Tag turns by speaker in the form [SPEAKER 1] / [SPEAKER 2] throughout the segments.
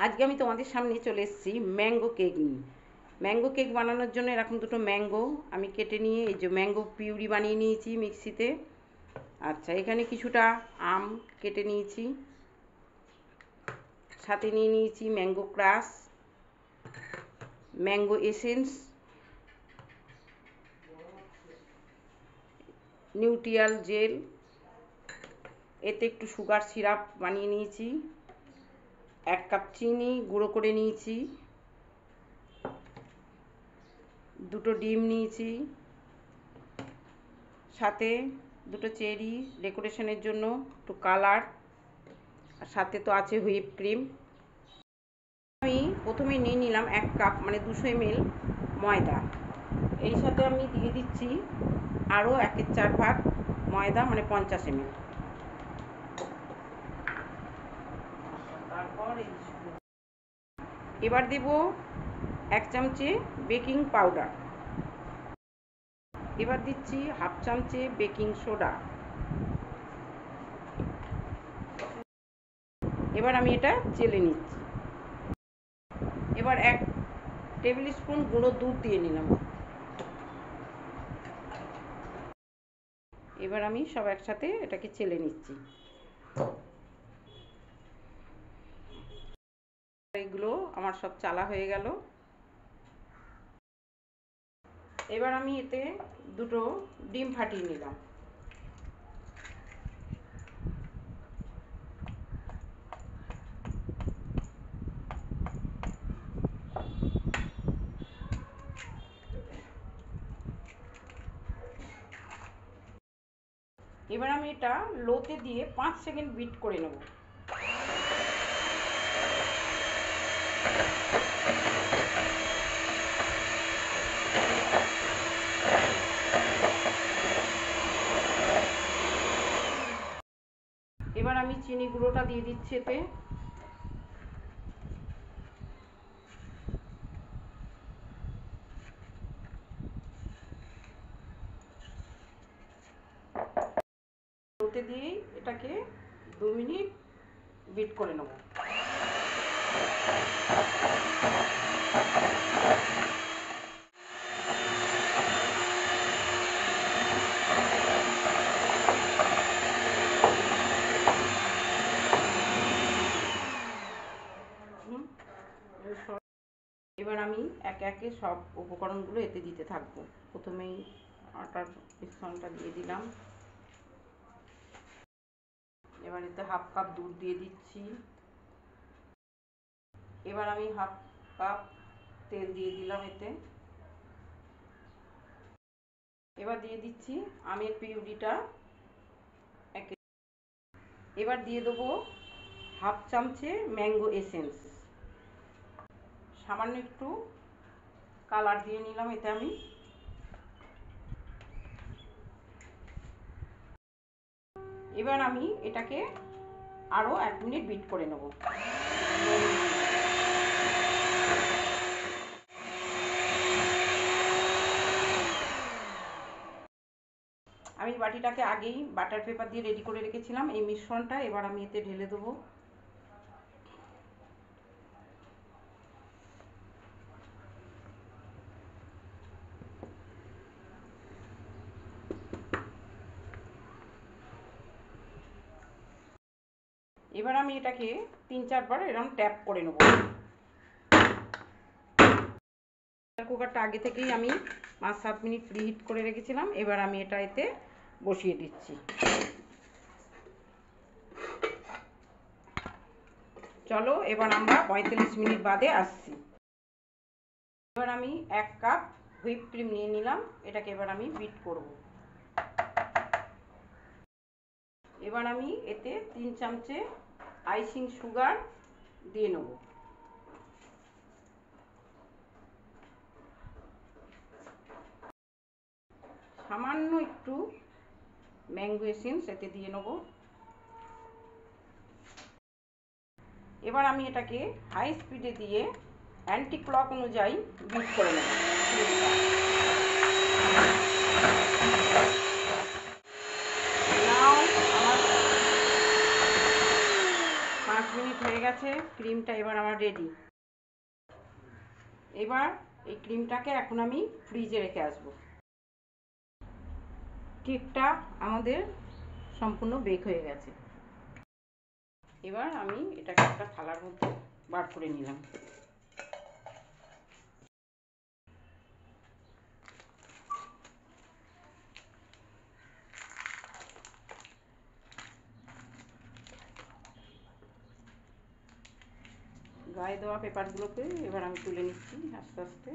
[SPEAKER 1] আজকে আমি তোমাদের সামনে চলে এসেছি ম্যাঙ্গো কেক নিয়ে। ম্যাঙ্গো কেক বানানোর জন্য এরকম দুটো ম্যাঙ্গো আমি কেটে নিয়ে এই যে ম্যাঙ্গো পিউরি বানিয়ে নিয়েছি মিক্সিতে। আচ্ছা, এখানে কিছুটা আম কেটে নিয়েছি, সাথে নিয়ে নিয়েছি mango crush, mango essence, neutral gel, এতে একটু সুগার সিরাপ বানিয়ে নিয়েছি, 1 কাপ চিনি গুঁড়ো করে নিয়েছি, 2টো ডিম নিয়েছি, সাথে 2টো চেরি ডেকোরেশনের জন্য, একটু কালার, আর সাথে তো আছে হুইপ ক্রিম। আমি প্রথমে নিয়ে নিলাম 1 কাপ মানে 200 ml ময়দা। এই সাথে আমি দিয়ে দিচ্ছি আরও 1/4 ভাগ ময়দা মানে 50 ml। তারপর এবার দেব 1 চামচে বেকিং পাউডার, এবার দিচ্ছি 1/2 চামচে বেকিং সোডা। এবার আমি এটা চেলে নিচ্ছি। এবার 1 টেবিল স্পুন গুঁড়ো দুধ দিয়ে নিলাম। এবার আমি সব একসাথে এটাকে চেলে নিচ্ছি। এগুলো আমার সব চালা হয়ে গেল। এবার আমি এতে 2টো ডিম ফাটিয়ে নিলাম। এবার আমি এটা লোতে দিয়ে 5 সেকেন্ড বিট করে নেব। এবার আমি চিনি গুঁড়োটা দিয়ে দিচ্ছি এতে। লোতে দিয়ে এটাকে 2 মিনিট বিট করে নেব। এবার আমি একে একে সব উপকরণগুলো এতে দিতে থাকবো। প্রথমেই আটার মিশ্রণটা দিয়ে দিলাম। এবার এতে 1/2 কাপ দুধ দিয়ে দিচ্ছি। এবার আমি 1/2 কাপ তেল দিয়ে দিলাম এতে। এবার দিয়ে দিচ্ছি আমের পিউরিটা। এবার দিয়ে দেবো 1/2 চামচে ম্যাঙ্গো এসেন্স, সামান্য একটু কালার দিয়ে নিলাম এতে আমি। এবার আমি এটাকে আরও 1 মিনিট বিট করে নেব। আমি বাটিটাকে আগেই বাটার পেপার দিয়ে রেডি করে রেখেছিলাম এই মিশ্রণটা। এবার আমি এতে ঢেলে দেবো। এবার আমি এটাকে 3-4 বার এরকম ট্যাপ করে নেব। কুকারটা আগে থেকেই আমি 5-7 মিনিট প্রিহিট করে রেখেছিলাম। এবার আমি এটা এতে বসিয়ে দিচ্ছি। চলো এবার আমরা 45 মিনিট বাদে আসছি। এবার আমি 1 কাপ হুইপ ক্রিম নিয়ে নিলাম, এটাকে এবার আমি বিট করব। এবার আমি এতে 3 চামচে আইসিং সুগার দিয়ে নেব। সামান্য একটু ম্যাঙ্গো এসেন্স এতে দিয়ে নেব। এবার আমি এটাকে হাই স্পিডে দিয়ে অ্যান্টি ক্লক অনুযায়ী বিট করে নেব। মিনিট হয়ে গেছে, ক্রিমটা এবার আমার রেডি। এবার এই ক্রিমটাকে এখন আমি ফ্রিজে রেখে আসবো। কেকটা আমাদের সম্পূর্ণ বেক হয়ে গেছে। এবার আমি এটাকে একটা থালার মধ্যে বার করে নিলাম। গায়ে দেওয়া পেপারগুলোকে এবার আমি তুলে নিচ্ছি আস্তে আস্তে।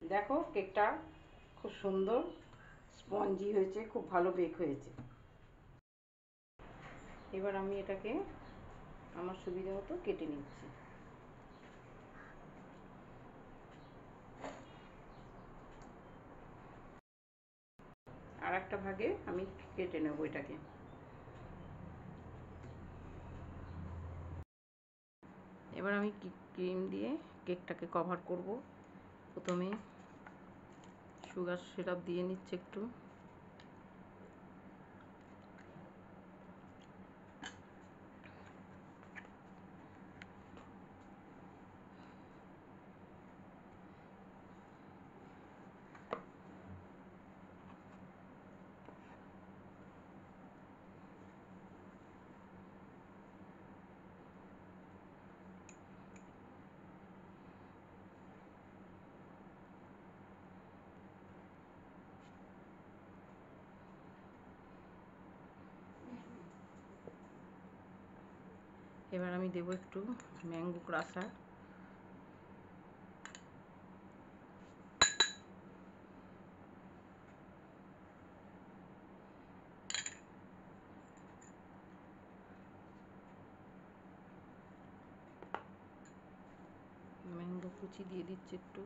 [SPEAKER 1] দেখো কেকটা খুব সুন্দর স্পঞ্জি হয়েছে, খুব ভালো বেক হয়েছে। এবার আমি এটাকে আমার সুবিধা মতো কেটে নিচ্ছি। আর একটা ভাগে আমি কেটে নেব এটাকে। এবার আমি ক্রিম দিয়ে কেকটাকে কভার করব। প্রথমে সুগার সিরাপ দিয়ে নিচ্ছে একটু। এবার আমি দেব একটু ম্যাঙ্গো ক্রাশার। ম্যাঙ্গো কুচি দিয়ে দিচ্ছি একটু।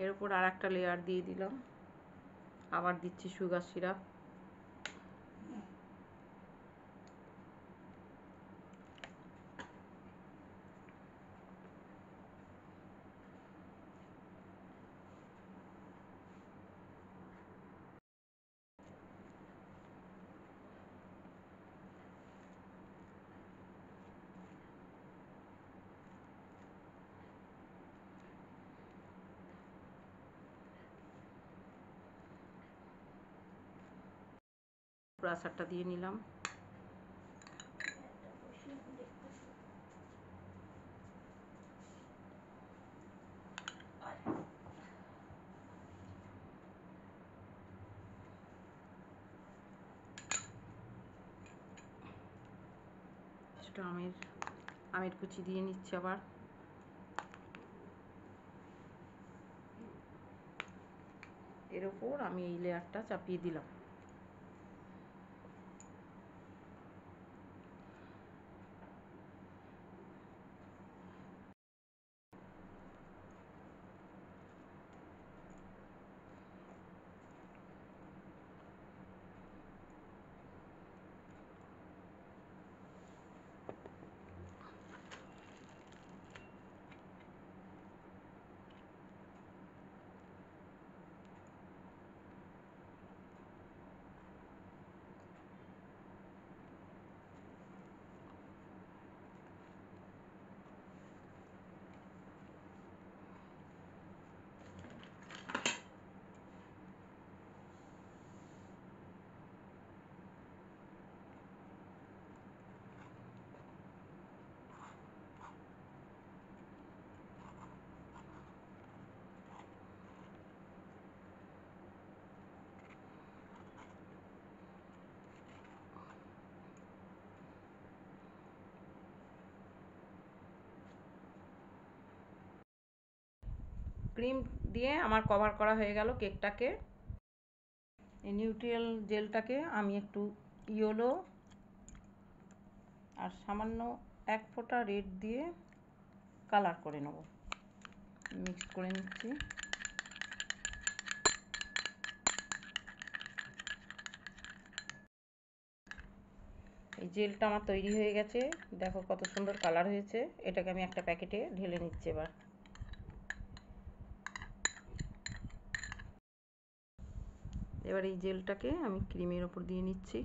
[SPEAKER 1] এর উপর আর একটা লেয়ার দিয়ে দিলাম। আবার দিচ্ছি সুগার সিরাপ। ক্রাশারটা দিয়ে নিলাম। ছোট আমের কুচি দিয়ে নিচ্ছি আবার। এর ওপর আমি এই লেয়ারটা চাপিয়ে দিলাম। ক্রিম দিয়ে আমার কভার করা হয়ে গেল কেকটাকে। এই নিউট্রিয়েল জেলটাকে আমি একটু ইয়েলো আর সামান্য এক ফোঁটা রেড দিয়ে কালার করে নেব। মিক্স করে নিচ্ছি। এই জেলটা আমার তৈরি হয়ে গেছে, দেখো কত সুন্দর কালার হয়েছে। এটাকে আমি একটা প্যাকেটে ঢেলে নিচ্ছি এবার। এবার এই জেলটাকে আমি ক্রিমের ওপর দিয়ে নিচ্ছি।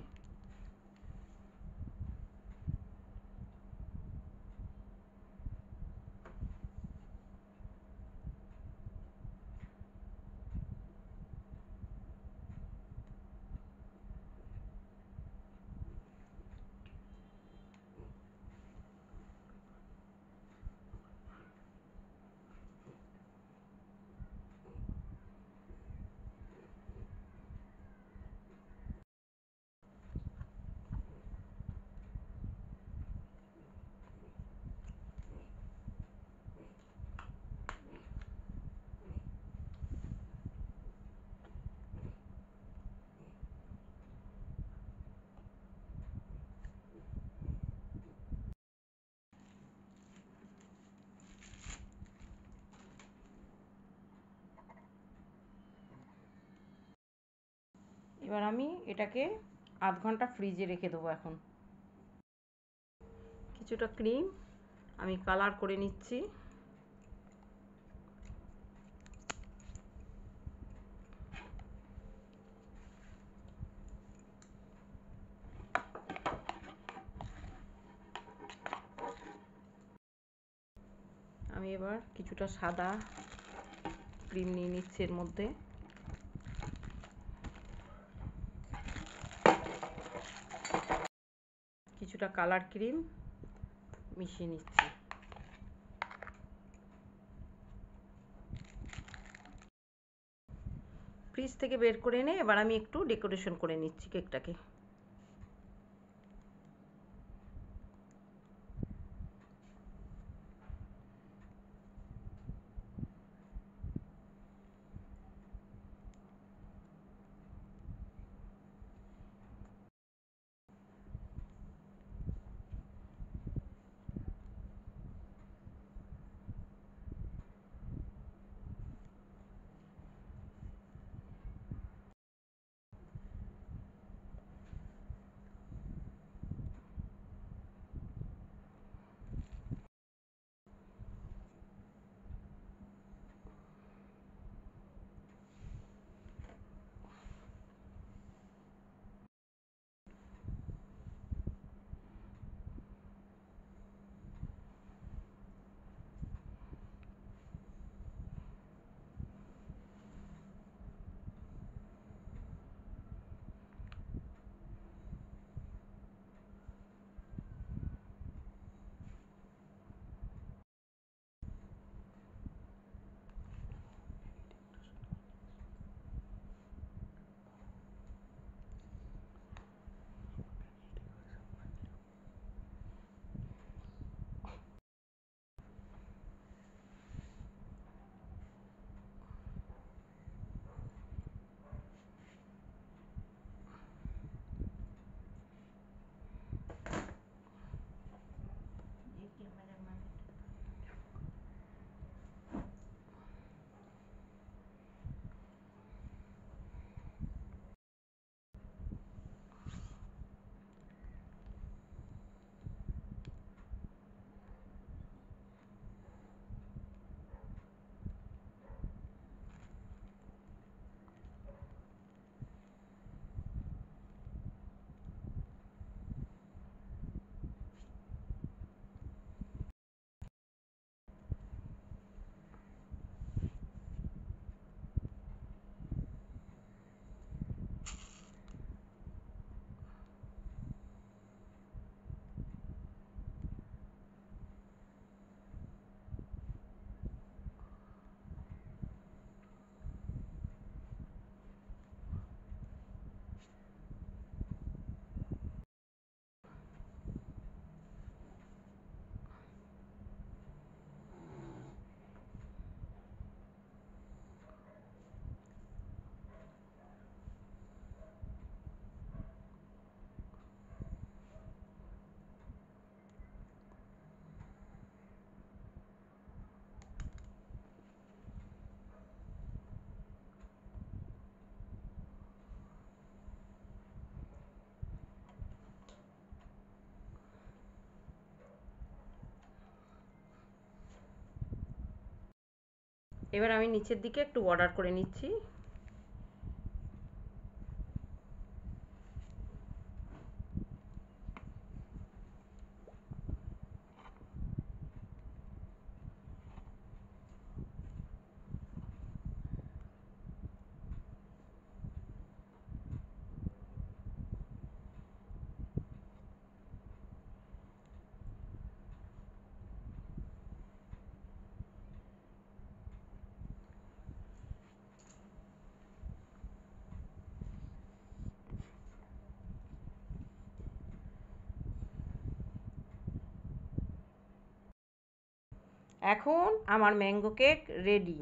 [SPEAKER 1] এবার আমি এটাকে আধ ঘন্টা ফ্রিজে রেখে দেবো। এখন কিছুটা ক্রিম আমি কালার করে নিচ্ছি। আমি এবার কিছুটা সাদা ক্রিম নিয়ে নিচ্ছি এর মধ্যে। কিছুটা কালার ক্রিম মিশিয়ে নিচ্ছি। ফ্রিজ থেকে বের করে এনে এবার আমি একটু ডেকোরেশন করে নিচ্ছি কেকটাকে। এবার আমি নিচের দিকে একটু বর্ডার করে নিচ্ছি। এখন আমার ম্যাঙ্গো কেক রেডি।